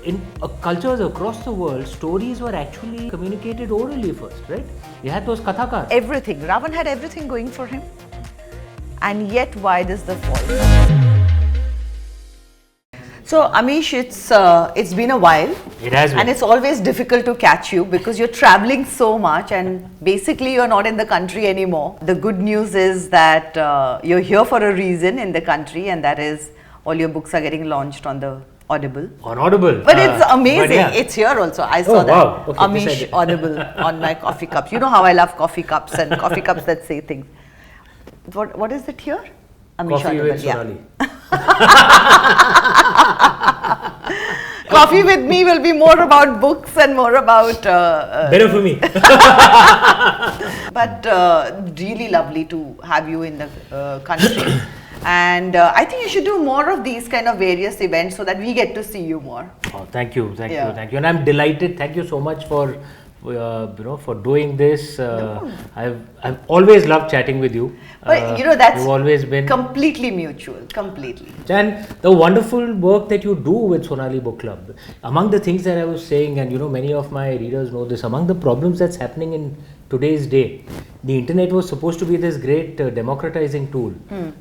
in cultures across the world, stories were actually communicated orally first, right? You had those kathakars. Everything. Ravan had everything going for him. And yet, why does the fall? So, Amish, it's been a while. It has been. And it's always difficult to catch you because you're traveling so much and basically you're not in the country anymore. The good news is that you're here for a reason in the country, and that is all your books are getting launched on the Audible. On Audible. But it's amazing. But yeah. It's here also. I saw that. Wow. Okay, Amish Audible on my coffee cups. You know how I love coffee cups and coffee cups that say things. What is it here? Amish Coffee Audible. with Sonali. Coffee with me will be more about books and more about... Better for me. But really lovely to have you in the country. And I think you should do more of these kind of various events so that we get to see you more. Oh, thank you. And I'm delighted. Thank you so much for for doing this. I've always loved chatting with you. But that's you've always been completely mutual, completely. And the wonderful work that you do with Sonali Book Club. Among the things that I was saying, and many of my readers know this, among the problems that's happening in today's day, the internet was supposed to be this great democratizing tool.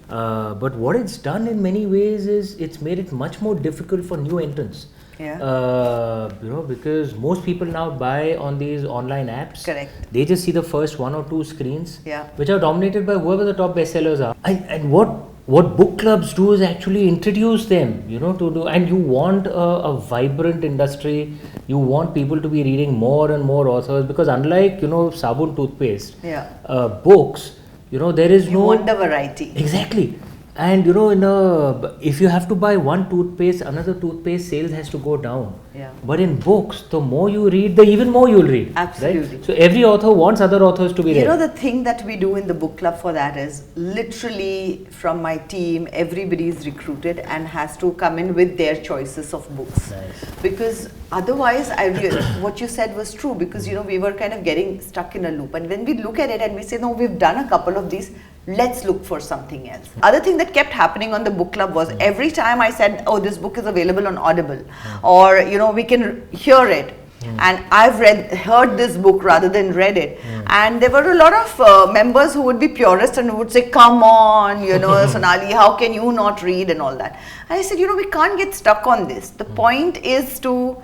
But what it's done in many ways is it's made it much more difficult for new entrants. Yeah. Because most people now buy on these online apps. Correct. They just see the first one or two screens, yeah, which are dominated by whoever the top bestsellers are. And what book clubs do is actually introduce them, to do. And you want a vibrant industry. You want people to be reading more and more authors, because unlike sabun toothpaste, books, there is you want the variety. Exactly. And if you have to buy one toothpaste, another toothpaste sales has to go down. Yeah. But in books, the more you read, the even more you'll read. Absolutely. Right? So every author wants other authors to be read. The thing that we do in the book club for that is literally from my team, everybody is recruited and has to come in with their choices of books. Nice. Because otherwise, what you said was true, because we were kind of getting stuck in a loop. And when we look at it and we say, no, we've done a couple of these, let's look for something else. Other thing that kept happening on the book club was every time I said, oh, this book is available on Audible, or we can hear it, and I've heard this book rather than read it, and there were a lot of members who would be purists and who would say, come on, Sonali, how can you not read and all that. And I said, we can't get stuck on this. The point is to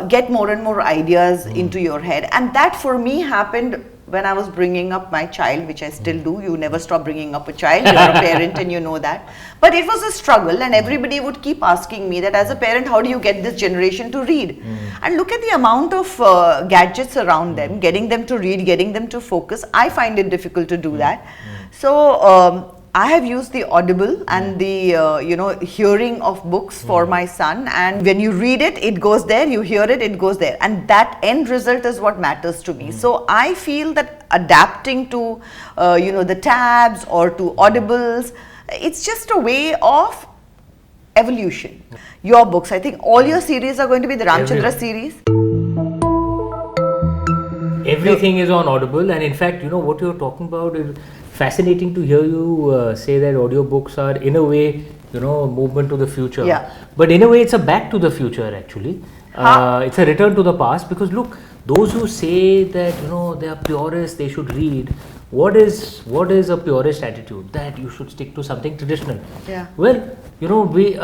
get more and more ideas into your head, and that for me happened when I was bringing up my child, which I still do. You never stop bringing up a child. You're a parent and you know that. But it was a struggle, and everybody would keep asking me that as a parent, how do you get this generation to read? And look at the amount of gadgets around them, getting them to read, getting them to focus. I find it difficult to do that. So I have used the Audible and the hearing of books for my son, and when you read it, it goes there, you hear it, it goes there, and that end result is what matters to me. So I feel that adapting to the tabs or to Audibles, it's just a way of evolution. Your books, I think all your series are going to be the Ramchandra series. Everything is on Audible, and in fact, what you're talking about is fascinating to hear you say that audiobooks are in a way, movement to the future. Yeah. But in a way, it's a back to the future actually. It's a return to the past, because look, those who say that they are purists, they should read. What is a purist attitude? That you should stick to something traditional. Yeah. Well, we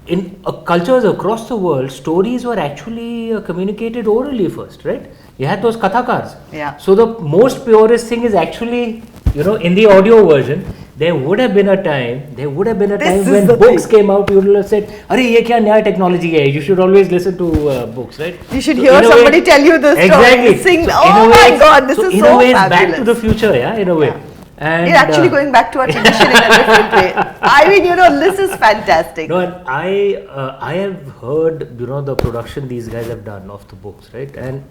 in cultures across the world, stories were actually communicated orally first, right? You had those kathakars. Yeah. So the most purest thing is actually, in the audio version, there would have been a time when books came out, you would have said, "Arey, ye kya naya technology hai? You should always listen to books, right?" You should hear somebody tell you this exactly. story. Sing, so oh my God, this is so in a way, it's fabulous. back to the future, in a way. Yeah. And You're actually going back to our tradition in a different way. I mean, this is fantastic. No, and I have heard, the production these guys have done of the books, right? And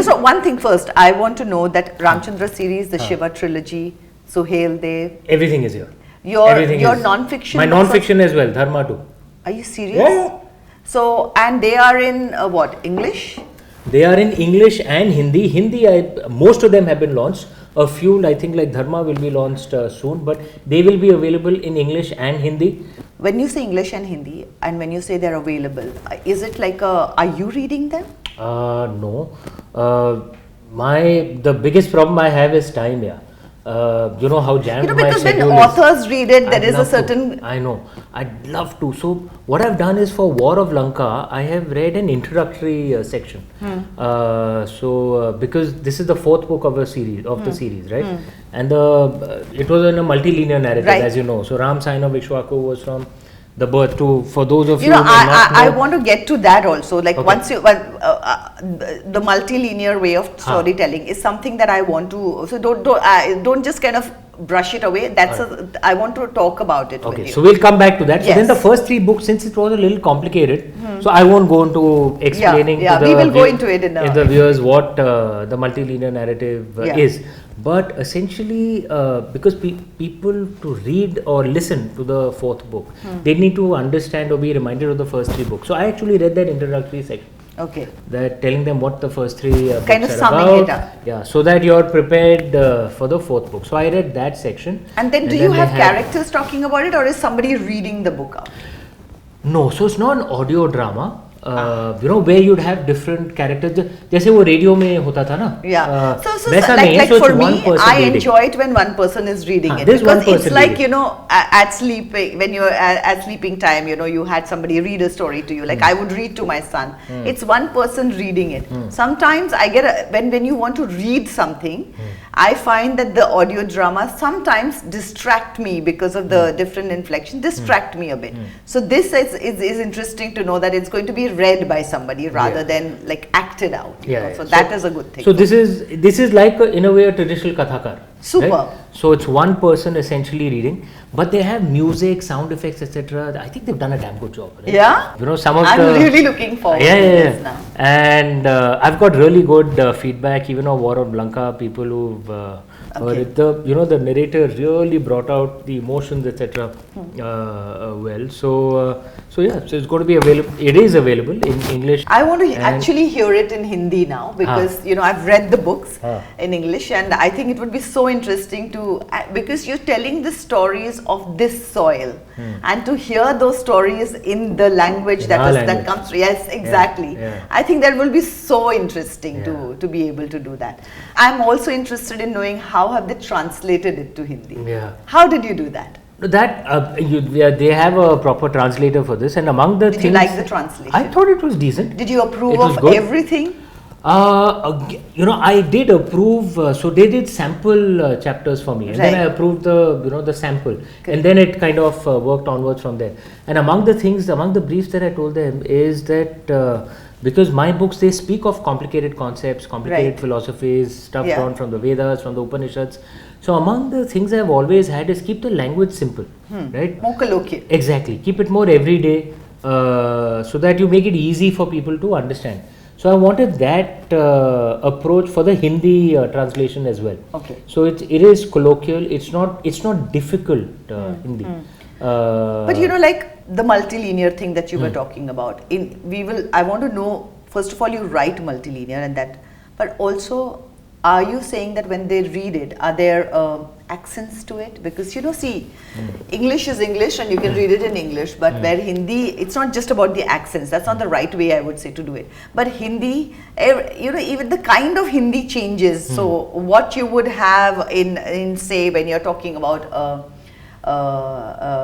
So one thing first, I want to know that Ramchandra series, the Shiva trilogy, Suhail Dev. Everything is here. Your non-fiction. My non-fiction as well, Dharma too. Are you serious? Yeah. So, and they are in what, English? They are in English and Hindi. Most of them have been launched. A few, I think, like Dharma will be launched soon, but they will be available in English and Hindi. When you say English and Hindi, and when you say they're available, is it like are you reading them? No. The biggest problem I have is time, yeah. You know how jammed my because when schedule authors read it, there I'd is a love to. certain. I know. I'd love to. So what I've done is for War of Lanka, I have read an introductory section. Because this is the fourth book of the series, right? And it was in a multilinear narrative, Right. as you know. So Ram Saina Vishwaku was from the birth to, for those of you, You know, who may not I know, want to get to that also. Like Okay. once you, the multilinear way of storytelling is something that I want to. So don't just kind of brush it away. I want to talk about it with Okay, you. so we'll come back to that. So then Yes. the first three books, since it was a little complicated, so I won't go into explaining Yeah, to we the will go into it in the viewers what the multilinear narrative Yeah. is. But essentially, because people to read or listen to the fourth book, they need to understand or be reminded of the first three books. So I actually read that introductory section. Okay. That telling them what the first three Kind books of are summing about. it up. Yeah, so that you're prepared for the fourth book. So I read that section. And then do then you they have had- characters talking about it, or is somebody reading the book out? No, so it's not an audio drama. You know, where you'd have different characters. जैसे वो radio में होता था ना. Yeah. So वैसा नहीं है. like So for it's one me, person I reading. enjoy it when one person is reading it, there's one because it's person like reading. you know at sleeping, when you're at sleeping time, you know, you had somebody read a story to you. Like I would read to my son. It's one person reading it. Sometimes I get when you want to read something, I find that the audio drama sometimes distract me because of the different inflection. Distract me a bit. So this is interesting to know that it's going to be read by somebody rather than like acted out. You know? So that is a good thing. So this is like in a way a traditional kathakar. Super. Right? So it's one person essentially reading, but they have music, sound effects, etc. I think they've done a damn good job. Right? Yeah. You know, some of I'm the really looking forward to this now. And I've got really good feedback even on War of Lanka. People who've heard it. The narrator really brought out the emotions, etc. Well. So it's going to be available. It is available in English. I want to actually hear it in Hindi now because you know I've read the books in English, and I think it would be so interesting to because you're telling the stories of this soil, and to hear those stories in the language that comes. Yes, exactly. Yeah. I think that will be so interesting to be able to do that. I'm also interested in knowing how have they translated it to Hindi. Yeah. How did you do that? That they have a proper translator for this, and among the Did things, you like the translation? I thought it was decent. Did you approve It was of good. everything? I did approve. So they did sample chapters for me, and then I approved the sample, and then it kind of worked onwards from there. And among the briefs that I told them is that because my books, they speak of complicated concepts, complicated philosophies, stuff drawn from the Vedas, from the Upanishads. So among the things I've always had is keep the language simple, right? More colloquial. Exactly. Keep it more everyday, so that you make it easy for people to understand. So I wanted that approach for the Hindi translation as well. Okay. So it is colloquial. It's not difficult Hindi. But you know, like the multilinear thing that you were talking about. I want to know, first of all, you write multilinear and that, but also, are you saying that when they read it, are there accents to it? Because you know, see, English is English and you can read it in English, but where Hindi, it's not just about the accents. That's not the right way, I would say, to do it. But Hindi, you know, even the kind of Hindi changes. So what you would have in say when you're talking about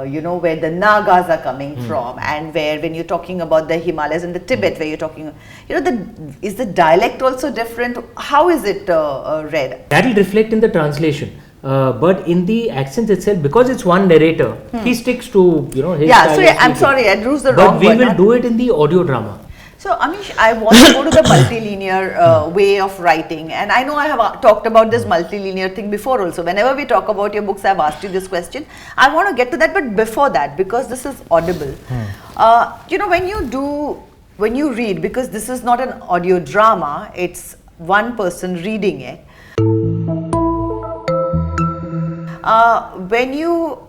you know, where the Nagas are coming from, and when you're talking about the Himalayas and the Tibet, where you're talking, you know, is the dialect also different? How is it read? That will reflect in the translation. But in the accent itself, because it's one narrator, he sticks to, you know, his style. So I'm sorry, I drew the wrong word. But we will do it in the audio drama. So Amish, I want to go to the multilinear way of writing, and I know I have talked about this multilinear thing before also. Whenever we talk about your books, I've asked you this question. I want to get to that, but before that, because this is Audible, you know, when you read, because this is not an audio drama, it's one person reading it. When you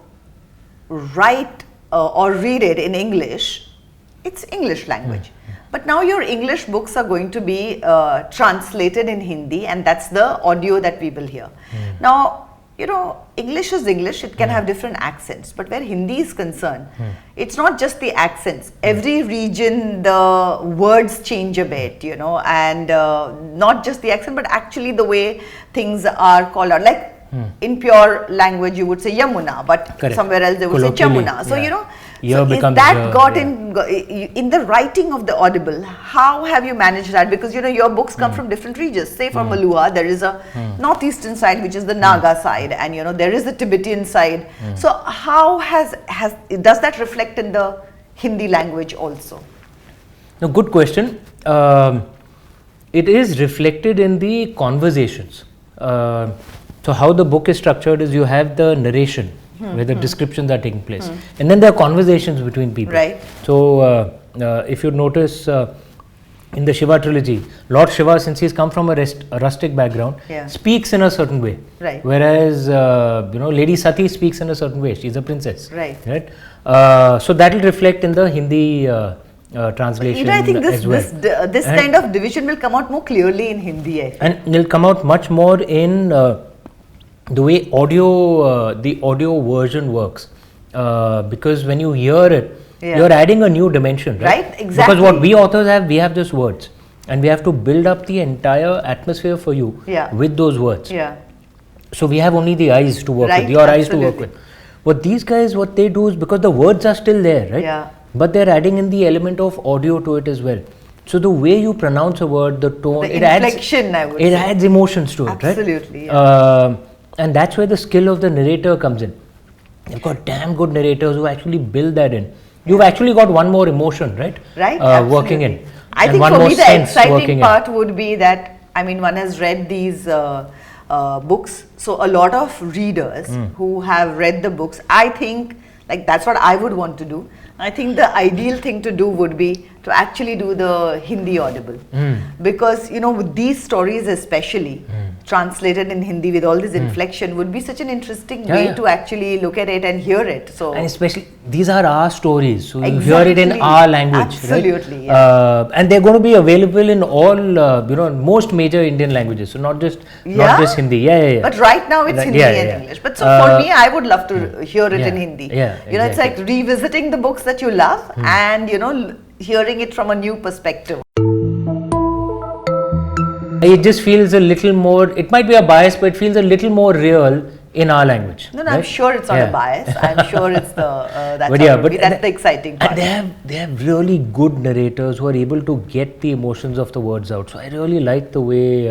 write or read it in English, it's English language. But now your English books are going to be translated in Hindi, and that's the audio that we will hear. Now, you know, English is English, it can have different accents, but where Hindi is concerned, it's not just the accents. Every region, the words change a bit, you know, and not just the accent, but actually the way things are called out. Like in pure language, you would say Yamuna, but Correct. somewhere else they would say Colloquially, Chamuna. So, you know, Year so is becomes that year, got yeah. in the writing of the Audible? How have you managed that? Because, you know, your books come from different regions. Say from Malua, there is a northeastern side, which is the Naga side, and, you know, there is the Tibetan side. So how does that reflect in the Hindi language also? No, good question. It is reflected in the conversations. So how the book is structured is you have the narration where the descriptions are taking place, and then there are conversations between people. Right. So if you notice in the Shiva trilogy, Lord Shiva, since he's come from a rustic background, speaks in a certain way. Right. Whereas you know, Lady Sati speaks in a certain way. She's a princess. Right. Right. So that will reflect in the Hindi translation. You know, I think as well. this kind of division will come out more clearly in Hindi, I think. And it'll come out much more in the way the audio version works, because when you hear it, you're adding a new dimension, right? Right, exactly. Because what we authors have, we have just words, and we have to build up the entire atmosphere for you with those words. Yeah. So we have only the eyes to work Right, with, your eyes to work absolutely. with. But these guys, what they do is, because the words are still there, right? Yeah. But they're adding in the element of audio to it as well. So the way you pronounce a word, the tone, The it inflection, I would it say. adds emotions to it, right? Absolutely, yeah. And that's where the skill of the narrator comes in. You've got damn good narrators who actually build that in. You've actually got one more emotion, right? Right, working in. I and think one for more me the sense exciting working part would be that, I mean, one has read these books, so a lot of readers who have read the books, I think, like, that's what I would want to do. I think the ideal thing to do would be to actually do the Hindi Audible, because, you know, with these stories especially, translated in Hindi with all this inflection would be such an interesting way to actually look at it and hear it. So, And especially, these are our stories, so you hear it in our language, absolutely, right? And they're going to be available in all, you know, most major Indian languages, so not just Hindi. But right now it's Hindi and English. But so for me, I would love to hear it in Hindi. You know, it's like revisiting the books that you love and, you know, hearing it from a new perspective. It just feels a little more, it might be a bias, but it feels a little more real in our language. No, right? I'm sure it's not a bias. I'm sure it's that's But how it would be. That's the exciting part. And they have really good narrators who are able to get the emotions of the words out. So I really like the way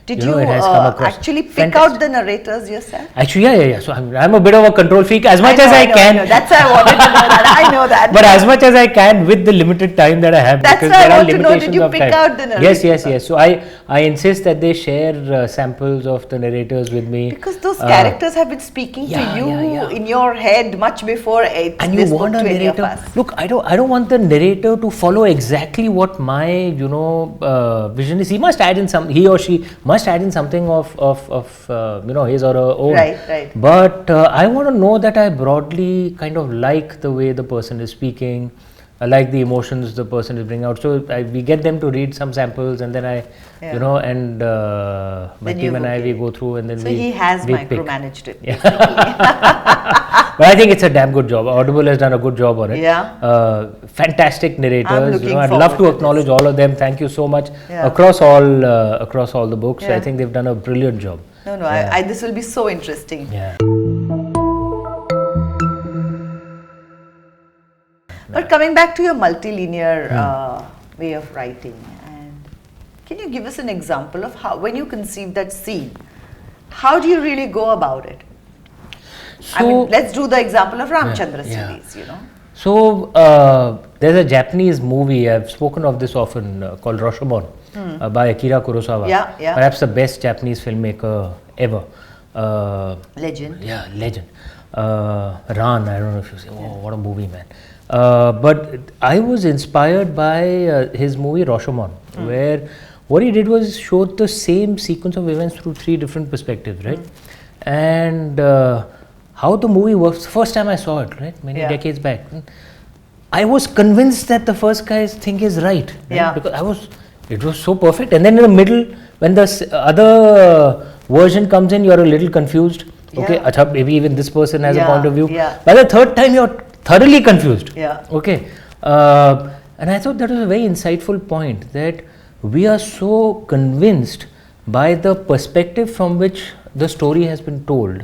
Did you know, you it has come across. actually pick out the narrators yourself? Actually, yeah. So I'm a bit of a control freak as much as I can. I know. That's why I wanted to know that. I know that. But as much as I can with the limited time that I have, That's because why I there are want to know, limitations did you of pick time. out the narrators? Yes. So I insist that they share samples of the narrators with me. Because those characters have been speaking to you in your head much before and this you want book a to any of narrator. us. Look, I don't want the narrator to follow exactly what my vision is. He must add in some. He or she must add in something of you know, his or her own. Right. But I want to know that I broadly kind of like the way the person is speaking. I like the emotions the person is bringing out. So we get them to read some samples, and then you know, and my team and I, we go through, and then so he has pick. micromanaged it. Yeah. But I think it's a damn good job. Audible has done a good job on it. Yeah. Fantastic narrators. I'm looking I'd love to acknowledge all of them. Thank you so much. Across all the books. I think they've done a brilliant job. No, this will be so interesting. Yeah. But coming back to your multilinear way of writing, and can you give us an example of how, when you conceive that scene, how do you really go about it? So, I mean, let's do the example of Ramchandra series, you know. So, there's a Japanese movie, I've spoken of this often, called Rashomon by Akira Kurosawa. Yeah. Perhaps the best Japanese filmmaker ever. Legend. Yeah, legend. Ran, I don't know if you say, oh, what a movie, man. But I was inspired by his movie Rashomon, where what he did was showed the same sequence of events through 3 different perspectives, right? And how the movie works, first time I saw it, right, many decades back, I was convinced that the first guy's thing is right. Yeah. Because it was so perfect. And then in the middle, when the other version comes in, you're a little confused. Okay, Yeah. maybe even this person has a point of view. Yeah. By the third time, you're thoroughly confused. Yeah. Okay. And I thought that was a very insightful point, that we are so convinced by the perspective from which the story has been told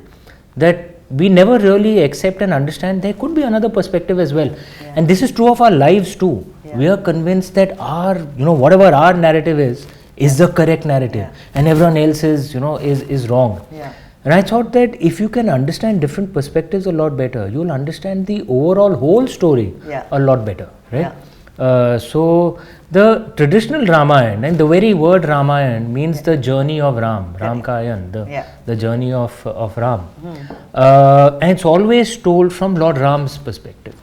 that we never really accept and understand there could be another perspective as well. Yeah. And this is true of our lives too. Yeah. We are convinced that our, whatever our narrative is the correct narrative, and everyone else is wrong. Yeah. And I thought that if you can understand different perspectives a lot better, you'll understand the overall whole story a lot better, right? So the traditional Ramayana, and the very word Ramayana means the journey of Ram, Ramkayan, the journey of Ram. And it's always told from Lord Ram's perspective,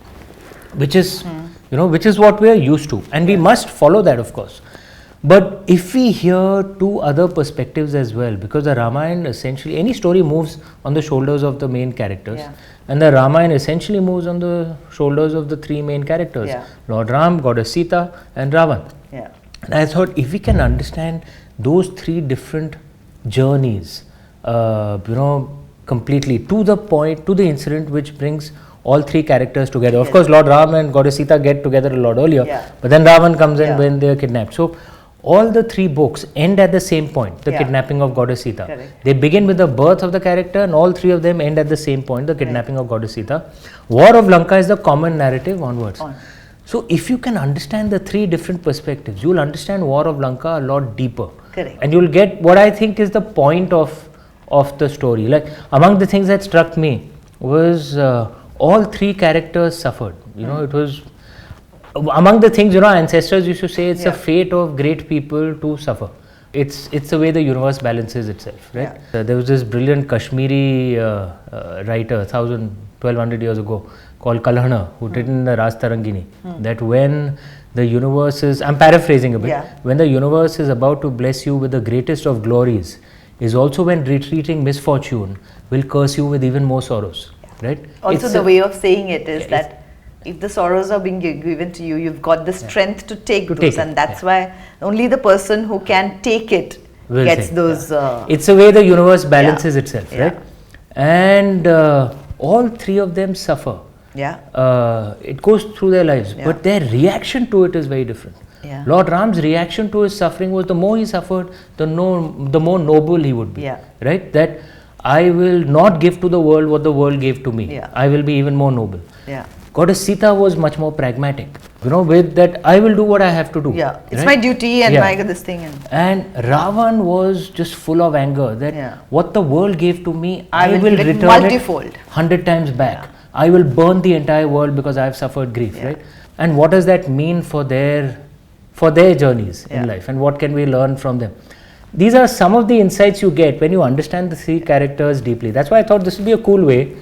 which is which is what we are used to, and we must follow that, of course. But if we hear two other perspectives as well, because the Ramayana essentially, any story moves on the shoulders of the main characters, and the Ramayana essentially moves on the shoulders of the three main characters, Lord Ram, Goddess Sita, and Ravan. And I thought if we can understand those three different journeys, completely to the point, to the incident which brings all three characters together. Of course, Lord Ram and Goddess Sita get together a lot earlier, but then Ravan comes in when they are kidnapped. So all the three books end at the same point, the kidnapping of Goddess Sita. Correct. They begin with the birth of the character, and all three of them end at the same point, the kidnapping of Goddess Sita. War of Lanka is the common narrative onwards. So if you can understand the three different perspectives, you will understand War of Lanka a lot deeper. Correct. And you will get what I think is the point of the story. Like, among the things that struck me was all three characters suffered. It was among the things, our ancestors used to say, it's a fate of great people to suffer. It's the way the universe balances itself, right? There was this brilliant Kashmiri writer 1200 years ago called Kalhana, who did in the Rastarangini, that when the universe is, I'm paraphrasing a bit, when the universe is about to bless you with the greatest of glories, is also when retreating misfortune will curse you with even more sorrows, right? Also, the way of saying it is that if the sorrows are being given to you, you've got the strength to take those, and that's why only the person who can take it gets those. It's the way the universe balances itself, right? And all three of them suffer. It goes through their lives, but their reaction to it is very different. Lord Ram's reaction to his suffering was, the more he suffered, the more noble he would be, right? That I will not give to the world what the world gave to me. I will be even more noble. Goddess Sita was much more pragmatic, with that I will do what I have to do. It's my duty and my this thing. And Ravan was just full of anger that what the world gave to me, I will return multifold. it 100 times back. I will burn the entire world because I have suffered grief, right? And what does that mean for their journeys in life, and what can we learn from them? These are some of the insights you get when you understand the three characters deeply. That's why I thought this would be a cool way.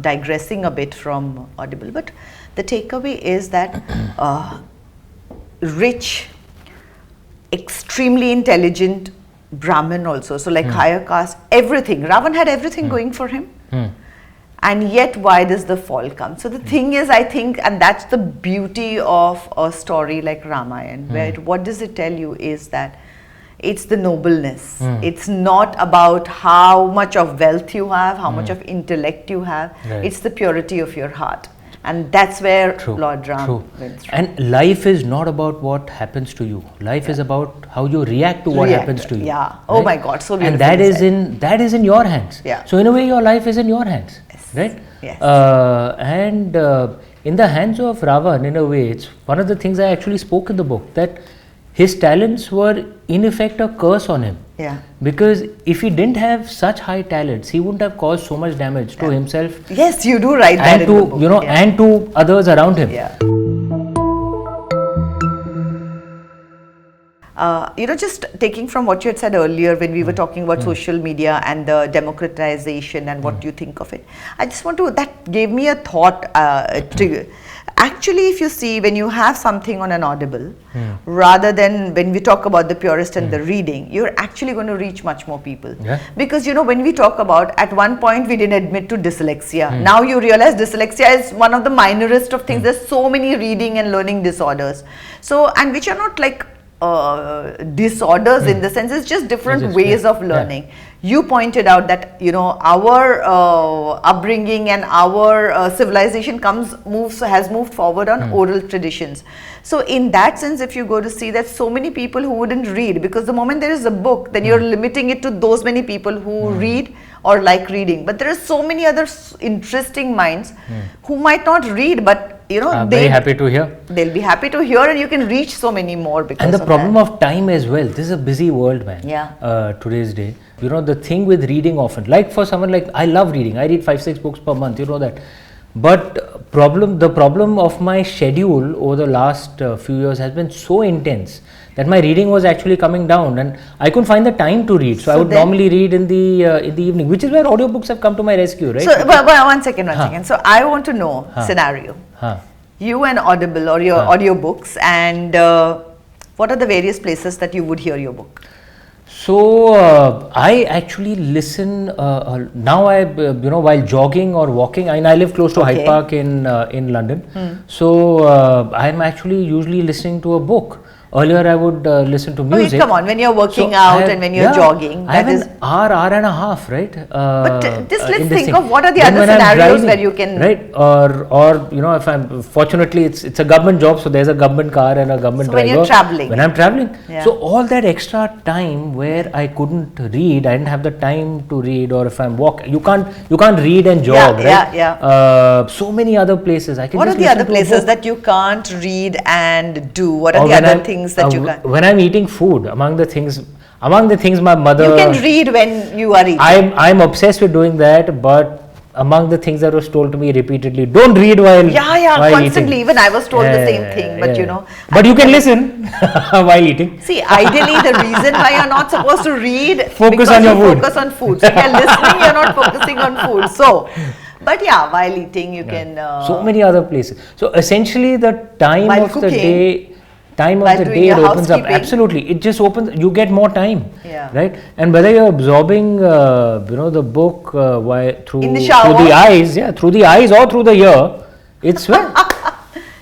Digressing a bit from Audible, but the takeaway is that rich, extremely intelligent Brahmin also, so like higher caste, everything. Ravan had everything going for him. And yet, why does the fall come? So the thing is, I think, and that's the beauty of a story like Ramayana, where what does it tell you is that it's the nobleness. It's not about how much of wealth you have, how much of intellect you have. It's the purity of your heart. And that's where Lord Ram went through. And life is not about what happens to you. Life is about how you react to what happens to you. Oh my God, so beautiful. And that is in your hands. So in a way, your life is in your hands, right? And in the hands of Ravan, in a way, it's one of the things I actually spoke in the book, that his talents were in effect a curse on him. Because if he didn't have such high talents, he wouldn't have caused so much damage to himself. Yes, you do write that in the book. And to others around him. Just taking from what you had said earlier when we were talking about social media and the democratization and what you think of it, I just want to, that gave me a thought Actually, if you see, when you have something on an Audible, rather than when we talk about the purist and the reading, you're actually going to reach much more people. Yeah. Because, when we talk about, at one point we didn't admit to dyslexia. Now you realize dyslexia is one of the minorest of things. There's so many reading and learning disorders. So, and which are not like disorders in the sense, it's just different ways of learning. Yeah. You pointed out that our upbringing and our civilization has moved forward on oral traditions. So in that sense, if you go to see that, so many people who wouldn't read, because the moment there is a book, then you're limiting it to those many people who read or like reading. But there are so many other interesting minds who might not read, but very happy to hear. They'll be happy to hear, and you can reach so many more because and the problem of time as well. This is a busy world, man. Yeah. Today's day, the thing with reading often, like for someone like, I love reading. I read 5-6 books per month. You know that. But the problem of my schedule over the last few years has been so intense that my reading was actually coming down, and I couldn't find the time to read. So I would normally read in the evening, which is where audiobooks have come to my rescue, right? So, one second. So I want to know scenario. You and Audible or your audiobooks, and what are the various places that you would hear your book? So I actually listen now. While jogging or walking, I live close to Hyde Park in London. So I'm actually usually listening to a book. Earlier, I would listen to music. Come on, when you're working out and when you're jogging, I have an hour and a half, right? But just let's think of what are the other scenarios where you can, right? Or if I'm fortunately, it's a government job, so there's a government car and a government driver. When you're traveling, when I'm traveling, so all that extra time where I couldn't read, I didn't have the time to read, or if I'm walking, you can't read and jog, right? So many other places. What are the other places that you can't read and do? What are the other things that you can? When I'm eating food, among the things my mother, you can read when you are eating. I'm obsessed with doing that, but among the things that was told to me repeatedly, don't read while constantly eating. Even I was told the same thing, but but you can listen while eating. See, ideally the reason why you're not supposed to read, focus on your food. Focus on food. So if you're listening, you're not focusing on food. So but while eating you can so many other places. So essentially the time of the day it opens up. Absolutely, it just opens. You get more time, right? And whether you're absorbing, the book through the eyes or through the ear, it's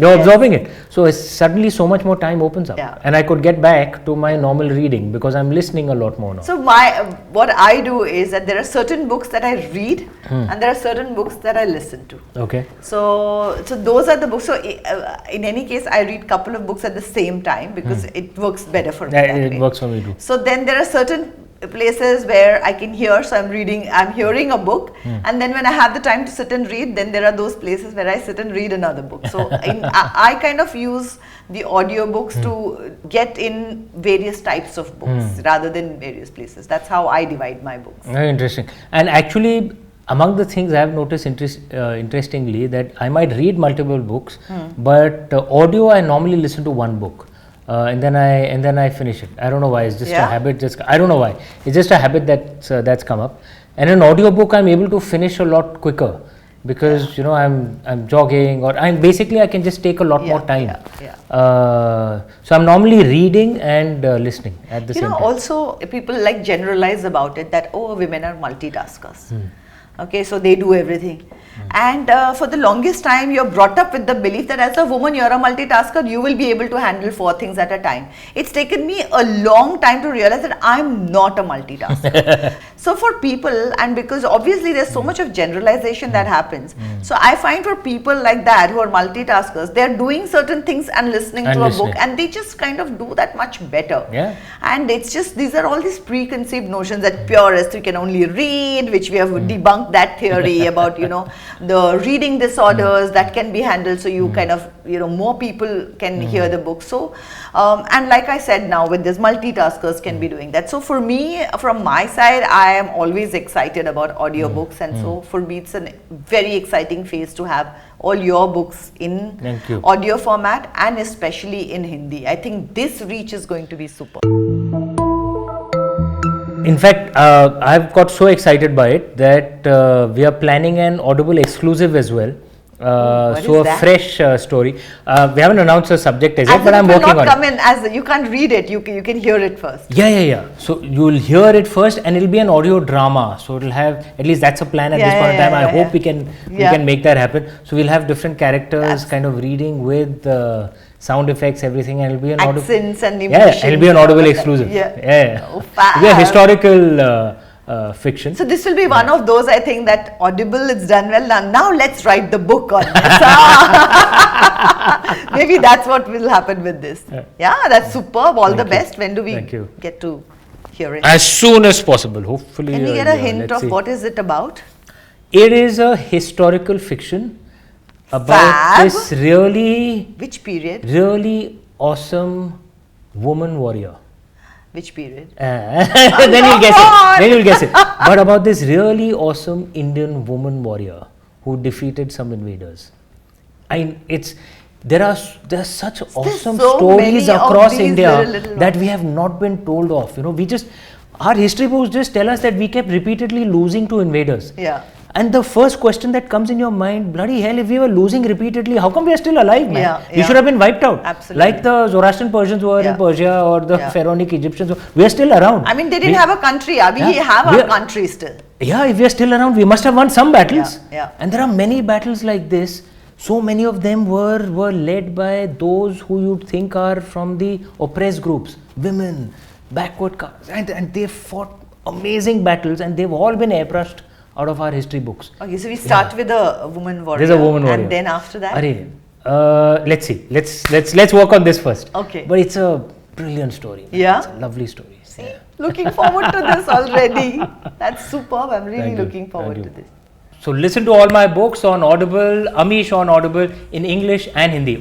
you're absorbing it. So suddenly so much more time opens up, and I could get back to my normal reading because I'm listening a lot more now. So what I do is that there are certain books that I read, and there are certain books that I listen to. Okay. So those are the books. So in any case, I read couple of books at the same time because it works better for me. It works for me too. So then there are certain places where I can hear, so I'm hearing a book, and then when I have the time to sit and read, then there are those places where I sit and read another book. So I kind of use the audiobooks to get in various types of books rather than various places. That's how I divide my books. Very interesting. And actually, among the things I have noticed interestingly, that I might read multiple books, but audio I normally listen to one book. And then I finish it. I don't know why. It's just a habit. I don't know why. It's just a habit that's come up. And in audiobook, I'm able to finish a lot quicker because I'm jogging, or I can just take a lot more time. So I'm normally reading and listening at the same time. Also people like generalize about it that women are multitaskers. Okay, so they do everything. And for the longest time, you're brought up with the belief that as a woman, you're a multitasker, you will be able to handle 4 things at a time. It's taken me a long time to realize that I'm not a multitasker. So for people, and because obviously there's so much of generalization that happens. So I find for people like that who are multitaskers, they're doing certain things and listening to a book, and they just kind of do that much better. And it's just, these are all these preconceived notions that purists, we can only read, which we have debunked that theory about, the reading disorders that can be handled, so you kind of, more people can hear the book. So and like I said, now with this, multitaskers can be doing that. So for me, from my side, I am always excited about audiobooks, and so for me it's a very exciting phase to have all your books in audio format, and especially in Hindi. I think this reach is going to be super. In fact, I've got so excited by it that we are planning an Audible exclusive as well. What So is a that? fresh story. We haven't announced the subject as As yet, but it I'm will working not on come it. in as you can't read it. You can hear it first. Yeah. So you'll hear it first, and it'll be an audio drama. So it'll have, at least that's a plan at Yeah, this point in yeah, time. I yeah, hope we Yeah. can make that happen. So we'll have different characters That's- kind of reading with sound effects, everything, and it'll be an audible. Accents and Yeah, emotions. it'll be an and all Audible of that. exclusive. Yeah. Yeah. Oh, It'll be a fab. historical fiction. So this will be one of those, I think, that Audible it's done well. Now let's write the book on this. Maybe that's what will happen with this. Yeah, that's superb. All the Thank you. best. When do we Thank you. get to hear it? As soon as possible, hopefully. Can we get a hint let's of see. what is it about? It is a historical fiction about Fab. this really Which awesome woman warrior. Which period? Then you'll guess it. Then you'll guess it. But about this really awesome Indian woman warrior who defeated some invaders. There are such awesome so stories many of across these India little that we have not been told of. Our history books just tell us that we kept repeatedly losing to invaders. Yeah. And the first question that comes in your mind, bloody hell, if we were losing repeatedly, how come we are still alive, man? Yeah, We yeah. should have been wiped out. Absolutely. Like the Zoroastrian Persians were Yeah. in Persia or the Yeah. Pharaonic Egyptians. We are still around. I mean, they didn't have a country. We Yeah. have We our are- country still. Yeah, if we are still around, we must have won some battles. Yeah. And there are many battles like this. So many of them were led by those who you'd think are from the oppressed groups, women, backward castes, and they fought amazing battles, and they've all been airbrushed out of our history books. Okay, so we start with a woman warrior. There's a woman warrior. And then after that? Let's see. Let's work on this first. Okay. But it's a brilliant story. Man. Yeah? It's a lovely story. Yeah. Looking forward to this already. That's superb. I'm really Thank you. looking forward Thank to you. this. So listen to all my books on Audible, Amish on Audible in English and Hindi.